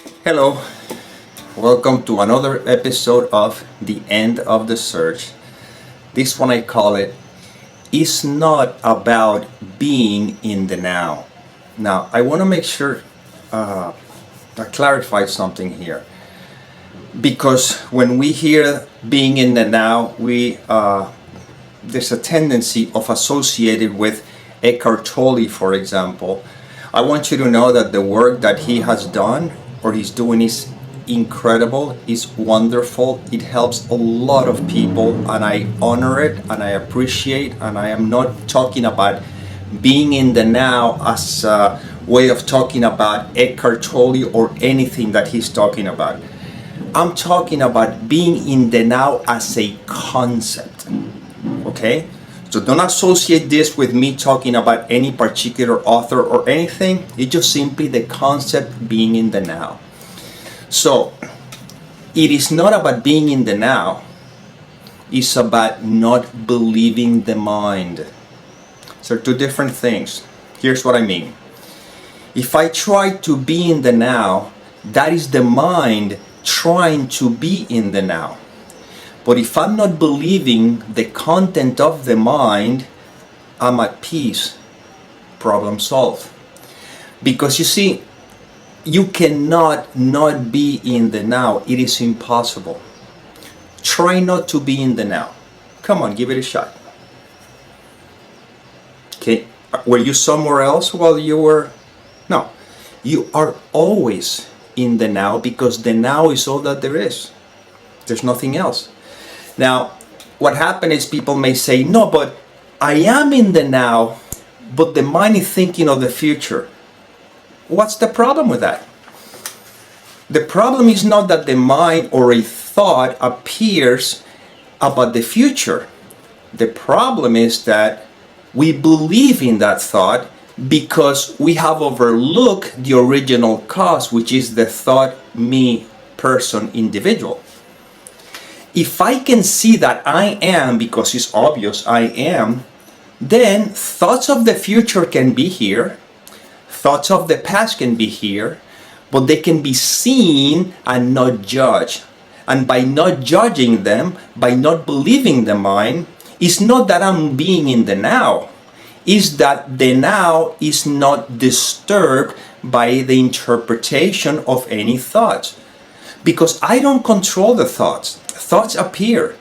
Hello, welcome to another episode of The End of the Search. This one I call it, It's Not About Being in the Now. Now, I want to make sure I clarify something here. Because when we hear being in the now, there's a tendency of associated with Eckhart Tolle, for example. I want you to know that the work that he has done or he's doing is incredible, is wonderful. It helps a lot of people, and I honor it and I appreciate. And I am not talking about being in the now as a way of talking about Eckhart Tolle or anything that he's talking about. I'm talking about being in the now as a concept. Okay? So don't associate this with me talking about any particular author or anything. It's just simply the concept being in the now. So it is not about being in the now. It's about not believing the mind. So two different things. Here's what I mean. If I try to be in the now, that is the mind trying to be in the now. But if I'm not believing the content of the mind, I'm at peace. Problem solved. Because you see, you cannot not be in the now. It is impossible. Try not to be in the now. Come on, give it a shot. Okay, were you somewhere else while you were? No, you are always in the now because the now is all that there is. There's nothing else. Now, what happened is people may say, no, but I am in the now, but the mind is thinking of the future. What's the problem with that? The problem is not that the mind or a thought appears about the future. The problem is that we believe in that thought because we have overlooked the original cause, which is the thought, me, person, individual. If I can see that I am, because it's obvious I am, then thoughts of the future can be here, thoughts of the past can be here, but they can be seen and not judged. And by not judging them, by not believing the mind, it's not that I'm being in the now. Is that the now is not disturbed by the interpretation of any thoughts. Because I don't control the thoughts. Thoughts appear.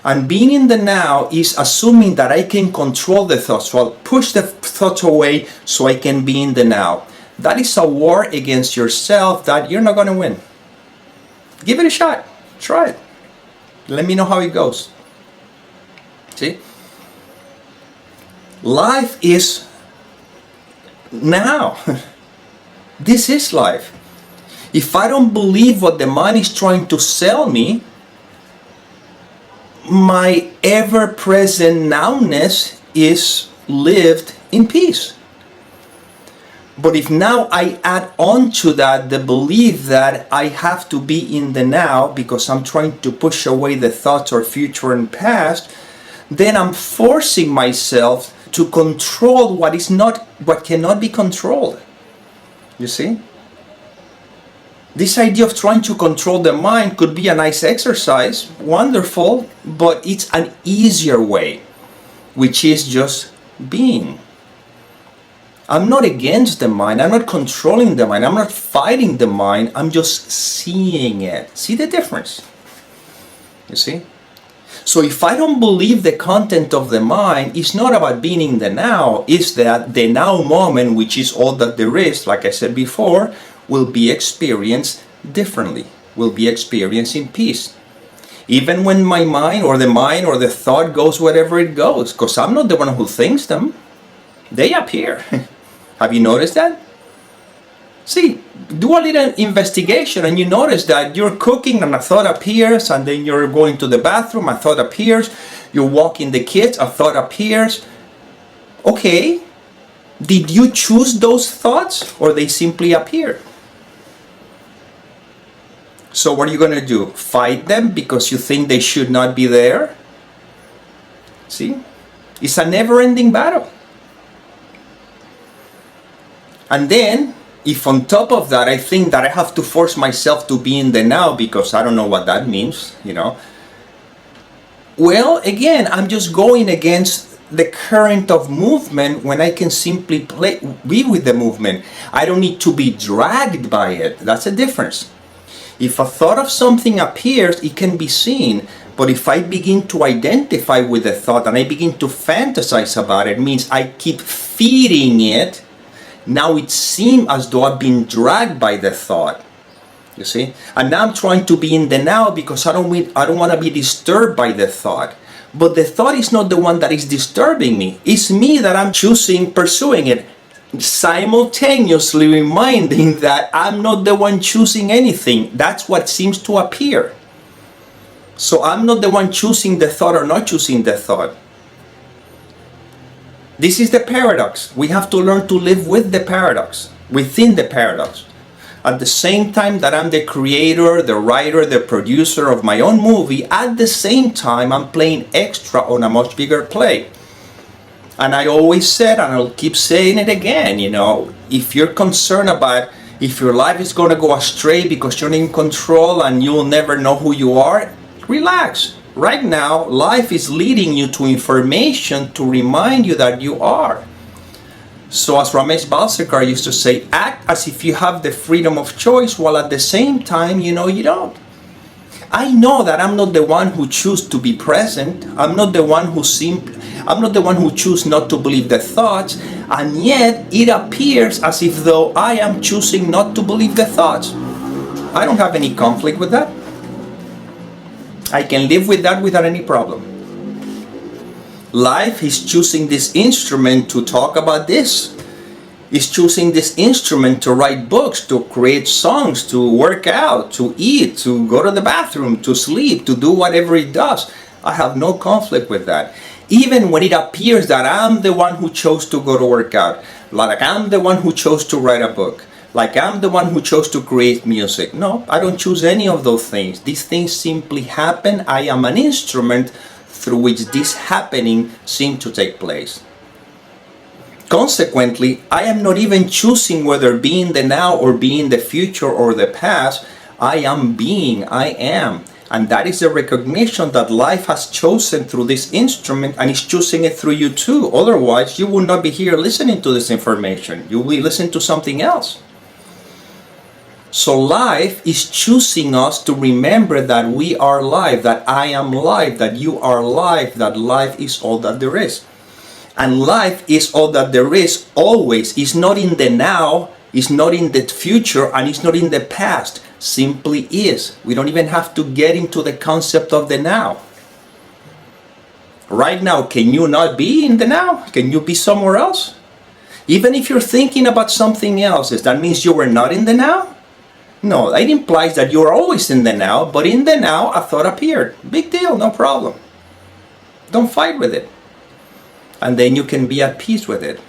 And being in the now is assuming that I can control the thoughts. So I'll push the thoughts away so I can be in the now. That is a war against yourself that you're not going to win. Give it a shot. Try it. Let me know how it goes. See? Life is now. This is life. If I don't believe what the mind is trying to sell me, my ever-present nowness is lived in peace. But if now I add on to that the belief that I have to be in the now because I'm trying to push away the thoughts or future and past, then I'm forcing myself to control what cannot be controlled. You see? This idea of trying to control the mind could be a nice exercise, wonderful, but it's an easier way, which is just being. I'm not against the mind, I'm not controlling the mind, I'm not fighting the mind, I'm just seeing it. See the difference? You see? So if I don't believe the content of the mind, it's not about being in the now, it's that the now moment, which is all that there is, like I said before, will be experienced differently, will be experienced in peace. Even when my mind or the thought goes wherever it goes, because I'm not the one who thinks them, they appear. Have you noticed that? See, do a little investigation and you notice that you're cooking and a thought appears, and then you're going to the bathroom, a thought appears, you're walking the kids, a thought appears. Okay, did you choose those thoughts or they simply appear? So what are you going to do? Fight them because you think they should not be there? See? It's a never-ending battle. And then if on top of that I think that I have to force myself to be in the now because I don't know what that means, well, again, I'm just going against the current of movement when I can simply be with the movement. I don't need to be dragged by it. That's a difference. If a thought of something appears, it can be seen. But if I begin to identify with the thought and I begin to fantasize about it, means I keep feeding it. Now it seems as though I've been dragged by the thought. You see? And now I'm trying to be in the now because I don't want to be disturbed by the thought. But the thought is not the one that is disturbing me. It's me that I'm choosing, pursuing it. Simultaneously reminding that I'm not the one choosing anything. That's what seems to appear. So I'm not the one choosing the thought or not choosing the thought. This is the paradox. We have to learn to live with the paradox, within the paradox. At the same time that I'm the creator, the writer, the producer of my own movie, at the same time I'm playing extra on a much bigger play. And I always said, and I'll keep saying it again, if you're concerned about if your life is going to go astray because you're in control and you'll never know who you are, relax. Right now, life is leading you to information to remind you that you are. So as Ramesh Balsekar used to say, act as if you have the freedom of choice while at the same time you don't. I know that I'm not the one who chooses to be present. I'm not the one who chooses not to believe the thoughts, and yet it appears as if though I am choosing not to believe the thoughts. I don't have any conflict with that. I can live with that without any problem. Life is choosing this instrument to talk about this. It's choosing this instrument to write books, to create songs, to work out, to eat, to go to the bathroom, to sleep, to do whatever it does. I have no conflict with that. Even when it appears that I'm the one who chose to go to work out, like I'm the one who chose to write a book, like I'm the one who chose to create music. No, I don't choose any of those things. These things simply happen. I am an instrument through which this happening seems to take place. Consequently, I am not even choosing whether be in the now or be in the future or the past. I am being, I am. And that is a recognition that life has chosen through this instrument and is choosing it through you too. Otherwise, you will not be here listening to this information. You will be listening to something else. So life is choosing us to remember that we are life, that I am life, that you are life, that life is all that there is. And life is all that there is always. It's not in the now, it's not in the future, and it's not in the past. Simply is. We don't even have to get into the concept of the now. Right now, can you not be in the now? Can you be somewhere else? Even if you're thinking about something else, does that mean you were not in the now? No, it implies that you are always in the now, but in the now a thought appeared. Big deal, no problem. Don't fight with it. And then you can be at peace with it.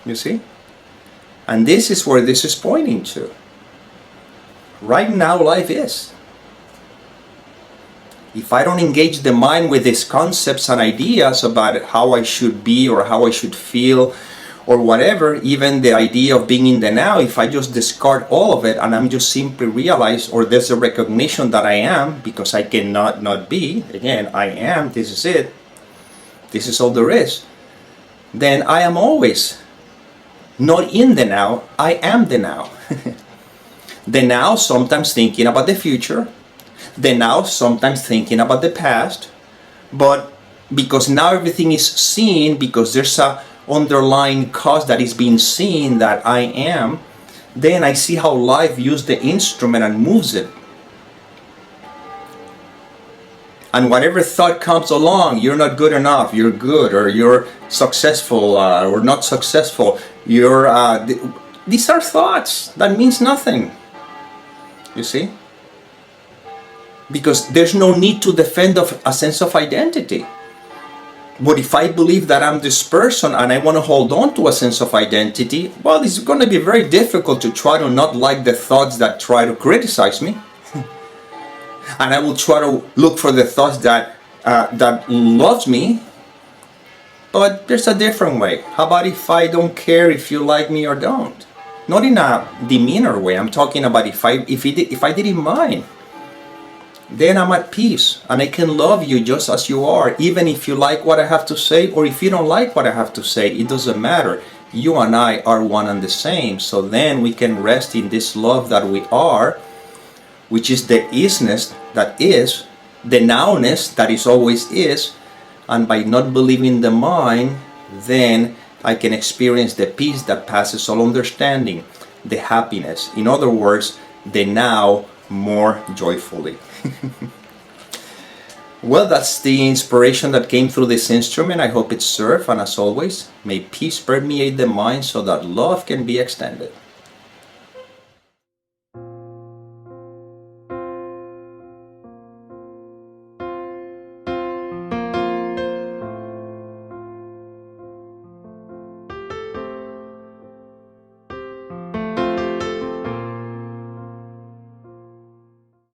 You see? And this is where this is pointing to. Right now life is. If I don't engage the mind with these concepts and ideas about how I should be or how I should feel or whatever, even the idea of being in the now, if I just discard all of it and I'm just simply realize, or there's a recognition that I am, because I cannot not be, again, I am, this is it, this is all there is, then I am always not in the now, I am the now. The now sometimes thinking about the future, the now sometimes thinking about the past, but because now everything is seen, because there's a underlying cause that is being seen that I am, then I see how life uses the instrument and moves it. And whatever thought comes along, you're not good enough, you're good, or you're successful, or not successful, these are thoughts. That means nothing. You see? Because there's no need to defend a sense of identity. But if I believe that I'm this person and I want to hold on to a sense of identity, well, it's going to be very difficult to try to not like the thoughts that try to criticize me. And I will try to look for the thoughts that loves me. But there's a different way. How about if I don't care if you like me or don't? not in a demeanor way. I'm talking about if I didn't mind, then I'm at peace and I can love you just as you are, even if you like what I have to say or if you don't like what I have to say. It doesn't matter. You and I are one and the same. So then we can rest in this love that we are, which is the isness that is, the nowness that is always is. And by not believing the mind, then I can experience the peace that passes all understanding, the happiness. In other words, the now more joyfully. Well, that's the inspiration that came through this instrument. I hope it served, and as always, may peace permeate the mind so that love can be extended.